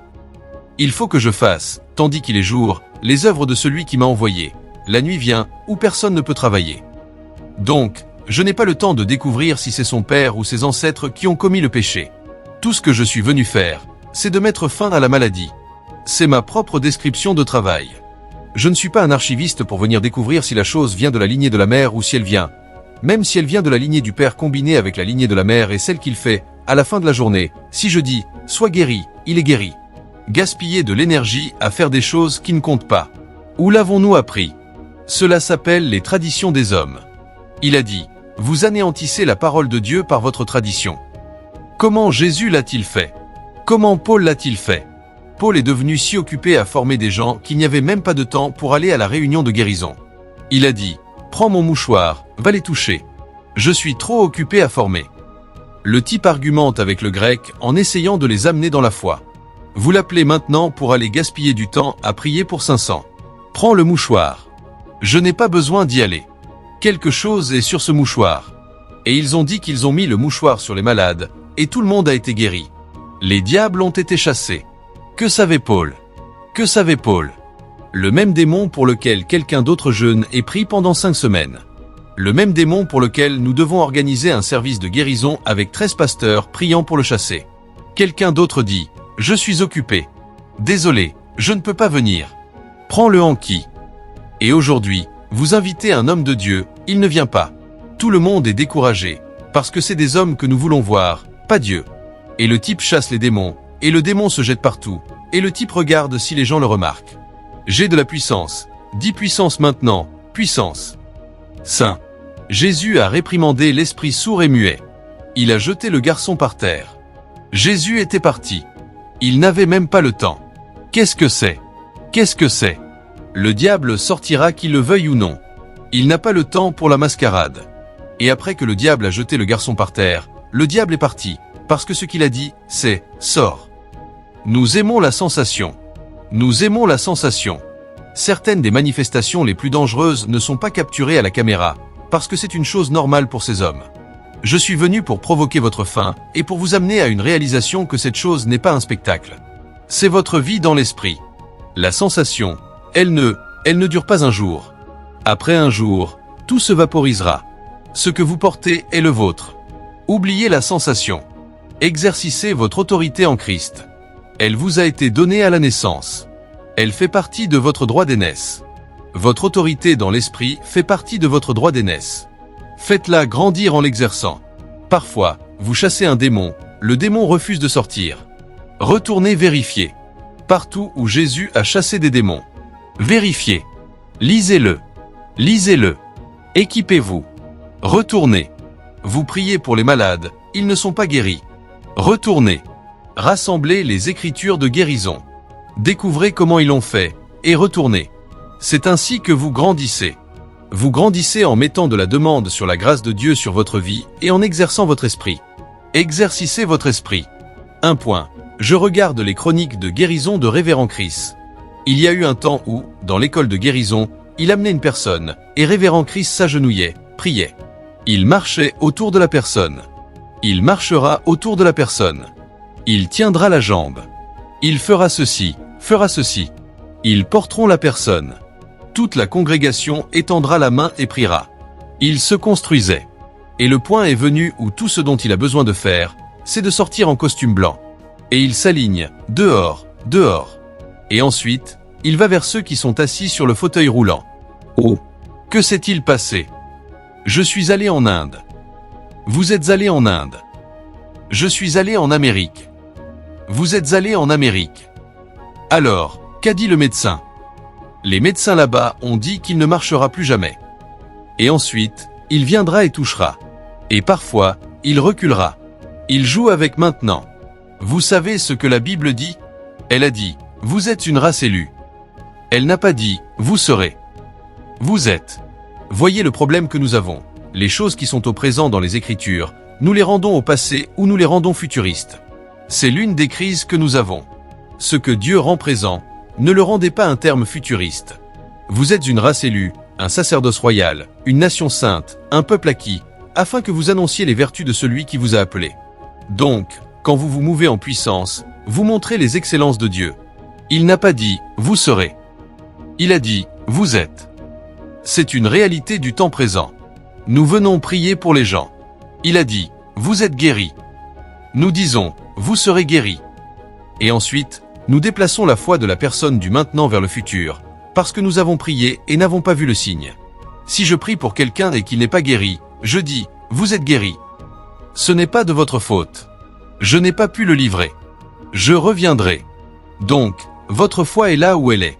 A: Il faut que je fasse, tandis qu'il est jour, les œuvres de celui qui m'a envoyé. La nuit vient, où personne ne peut travailler. Donc, je n'ai pas le temps de découvrir si c'est son père ou ses ancêtres qui ont commis le péché. Tout ce que je suis venu faire, c'est de mettre fin à la maladie. C'est ma propre description de travail. Je ne suis pas un archiviste pour venir découvrir si la chose vient de la lignée de la mère ou si elle vient. Même si elle vient de la lignée du père combinée avec la lignée de la mère et celle qu'il fait, à la fin de la journée, si je dis « sois guéri », il est guéri. Gaspiller de l'énergie à faire des choses qui ne comptent pas. Où l'avons-nous appris? Cela s'appelle les traditions des hommes. Il a dit « vous anéantissez la parole de Dieu par votre tradition ». Comment Jésus l'a-t-il fait? Comment Paul l'a-t-il fait? Paul est devenu si occupé à former des gens qu'il n'y avait même pas de temps pour aller à la réunion de guérison. Il a dit « prends mon mouchoir, va les toucher. Je suis trop occupé à former ». Le type argumente avec le grec en essayant de les amener dans la foi. Vous l'appelez maintenant pour aller gaspiller du temps à prier pour 500. Prends le mouchoir. Je n'ai pas besoin d'y aller. Quelque chose est sur ce mouchoir. Et ils ont dit qu'ils ont mis le mouchoir sur les malades, et tout le monde a été guéri. Les diables ont été chassés. Que savait Paul? Que savait Paul? Le même démon pour lequel quelqu'un d'autre jeûne est pris pendant 5 semaines. Le même démon pour lequel nous devons organiser un service de guérison avec 13 pasteurs priant pour le chasser. Quelqu'un d'autre dit « Je suis occupé. Désolé, je ne peux pas venir. Prends le hanky. » Et aujourd'hui, vous invitez un homme de Dieu, il ne vient pas. Tout le monde est découragé, parce que c'est des hommes que nous voulons voir, pas Dieu. Et le type chasse les démons, et le démon se jette partout, et le type regarde si les gens le remarquent. J'ai de la puissance. Dis puissance maintenant, puissance. Saint. Jésus a réprimandé l'esprit sourd et muet. Il a jeté le garçon par terre. Jésus était parti. Il n'avait même pas le temps. Qu'est-ce que c'est? Qu'est-ce que c'est? Le diable sortira qu'il le veuille ou non. Il n'a pas le temps pour la mascarade. Et après que le diable a jeté le garçon par terre, le diable est parti, parce que ce qu'il a dit, c'est « sors ». Nous aimons la sensation. Nous aimons la sensation. Certaines des manifestations les plus dangereuses ne sont pas capturées à la caméra, parce que c'est une chose normale pour ces hommes. Je suis venu pour provoquer votre faim et pour vous amener à une réalisation que cette chose n'est pas un spectacle. C'est votre vie dans l'esprit. La sensation, elle ne dure pas un jour. Après un jour, tout se vaporisera. Ce que vous portez est le vôtre. Oubliez la sensation. Exercissez votre autorité en Christ. Elle vous a été donnée à la naissance. Elle fait partie de votre droit d'aînesse. Votre autorité dans l'esprit fait partie de votre droit d'aînesse. Faites-la grandir en l'exerçant. Parfois, vous chassez un démon, le démon refuse de sortir. Retournez vérifier. Partout où Jésus a chassé des démons. Vérifiez. Lisez-le. Lisez-le. Équipez-vous. Retournez. Vous priez pour les malades, ils ne sont pas guéris. Retournez. Rassemblez les écritures de guérison. Découvrez comment ils l'ont fait, et retournez. C'est ainsi que vous grandissez. Vous grandissez en mettant de la demande sur la grâce de Dieu sur votre vie et en exerçant votre esprit. Exercissez votre esprit. Un point. Je regarde les chroniques de guérison de Révérend Chris. Il y a eu un temps où, dans l'école de guérison, il amenait une personne, et Révérend Chris s'agenouillait, priait. Il marchait autour de la personne. Il marchera autour de la personne. Il tiendra la jambe. Il fera ceci, fera ceci. Ils porteront la personne. Toute la congrégation étendra la main et priera. Il se construisait. Et le point est venu où tout ce dont il a besoin de faire, c'est de sortir en costume blanc. Et il s'aligne, dehors, dehors. Et ensuite, il va vers ceux qui sont assis sur le fauteuil roulant. Oh! Que s'est-il passé? Je suis allé en Inde. Vous êtes allé en Inde. Je suis allé en Amérique. Vous êtes allé en Amérique. Alors, qu'a dit le médecin? Les médecins là-bas ont dit qu'il ne marchera plus jamais. Et ensuite, il viendra et touchera. Et parfois, il reculera. Il joue avec maintenant. Vous savez ce que la Bible dit? Elle a dit, vous êtes une race élue. Elle n'a pas dit, vous serez. Vous êtes. Voyez le problème que nous avons. Les choses qui sont au présent dans les Écritures, nous les rendons au passé ou nous les rendons futuristes. C'est l'une des crises que nous avons. Ce que Dieu rend présent, ne le rendez pas un terme futuriste. Vous êtes une race élue, un sacerdoce royal, une nation sainte, un peuple acquis, afin que vous annonciez les vertus de celui qui vous a appelé. Donc, quand vous vous mouvez en puissance, vous montrez les excellences de Dieu. Il n'a pas dit « vous serez ». Il a dit « vous êtes ». C'est une réalité du temps présent. Nous venons prier pour les gens. Il a dit « vous êtes guéris ». Nous disons « vous serez guéris ». Et ensuite, nous déplaçons la foi de la personne du maintenant vers le futur, parce que nous avons prié et n'avons pas vu le signe. Si je prie pour quelqu'un et qu'il n'est pas guéri, je dis « vous êtes guéri ». Ce n'est pas de votre faute. Je n'ai pas pu le livrer. Je reviendrai. Donc, votre foi est là où elle est.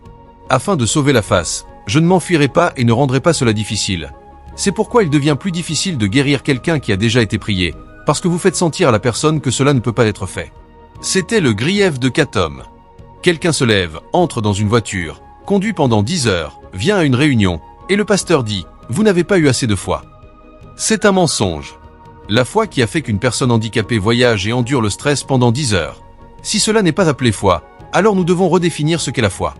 A: Afin de sauver la face, je ne m'enfuirai pas et ne rendrai pas cela difficile. C'est pourquoi il devient plus difficile de guérir quelqu'un qui a déjà été prié, parce que vous faites sentir à la personne que cela ne peut pas être fait. C'était le grief de 4 hommes. Quelqu'un se lève, entre dans une voiture, conduit pendant 10 heures, vient à une réunion, et le pasteur dit « Vous n'avez pas eu assez de foi ». C'est un mensonge. La foi qui a fait qu'une personne handicapée voyage et endure le stress pendant 10 heures. Si cela n'est pas appelé foi, alors nous devons redéfinir ce qu'est la foi.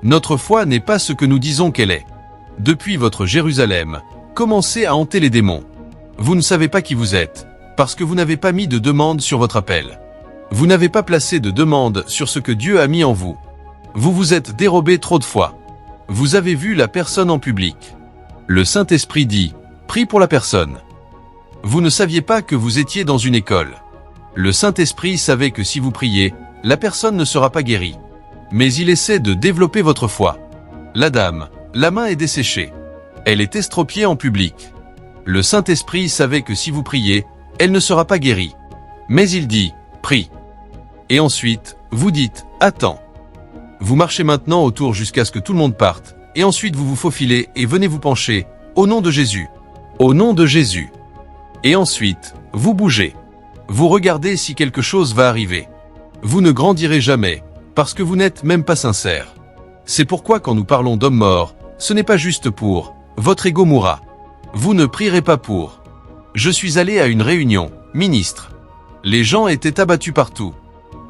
A: Notre foi n'est pas ce que nous disons qu'elle est. Depuis votre Jérusalem, commencez à hanter les démons. Vous ne savez pas qui vous êtes, parce que vous n'avez pas mis de demande sur votre appel. Vous n'avez pas placé de demande sur ce que Dieu a mis en vous. Vous vous êtes dérobé trop de fois. Vous avez vu la personne en public. Le Saint-Esprit dit, prie pour la personne. Vous ne saviez pas que vous étiez dans une école. Le Saint-Esprit savait que si vous priez, la personne ne sera pas guérie. Mais il essaie de développer votre foi. La dame, la main est desséchée. Elle est estropiée en public. Le Saint-Esprit savait que si vous priez, elle ne sera pas guérie. Mais il dit, prie. Et ensuite, vous dites, attends. Vous marchez maintenant autour jusqu'à ce que tout le monde parte, et ensuite vous vous faufilez et venez vous pencher, au nom de Jésus. Au nom de Jésus. Et ensuite, vous bougez. Vous regardez si quelque chose va arriver. Vous ne grandirez jamais, parce que vous n'êtes même pas sincère. C'est pourquoi quand nous parlons d'hommes morts, ce n'est pas juste pour « votre ego mourra ». Vous ne prierez pas pour. Je suis allé à une réunion, ministre. Les gens étaient abattus partout.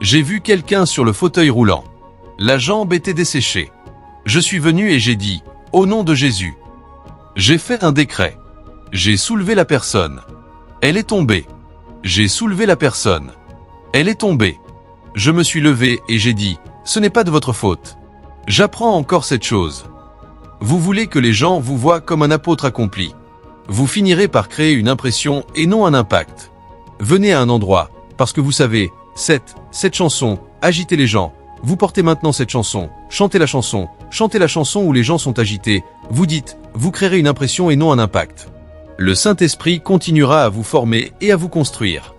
A: J'ai vu quelqu'un sur le fauteuil roulant. La jambe était desséchée. Je suis venu et j'ai dit « Au nom de Jésus ». J'ai fait un décret. J'ai soulevé la personne. Elle est tombée. J'ai soulevé la personne. Elle est tombée. Je me suis levé et j'ai dit, ce n'est pas de votre faute. J'apprends encore cette chose. Vous voulez que les gens vous voient comme un apôtre accompli. Vous finirez par créer une impression et non un impact. Venez à un endroit, parce que vous savez, cette chanson, agitez les gens. Vous portez maintenant cette chanson, chantez la chanson où les gens sont agités. Vous dites, vous créerez une impression et non un impact. Le Saint-Esprit continuera à vous former et à vous construire.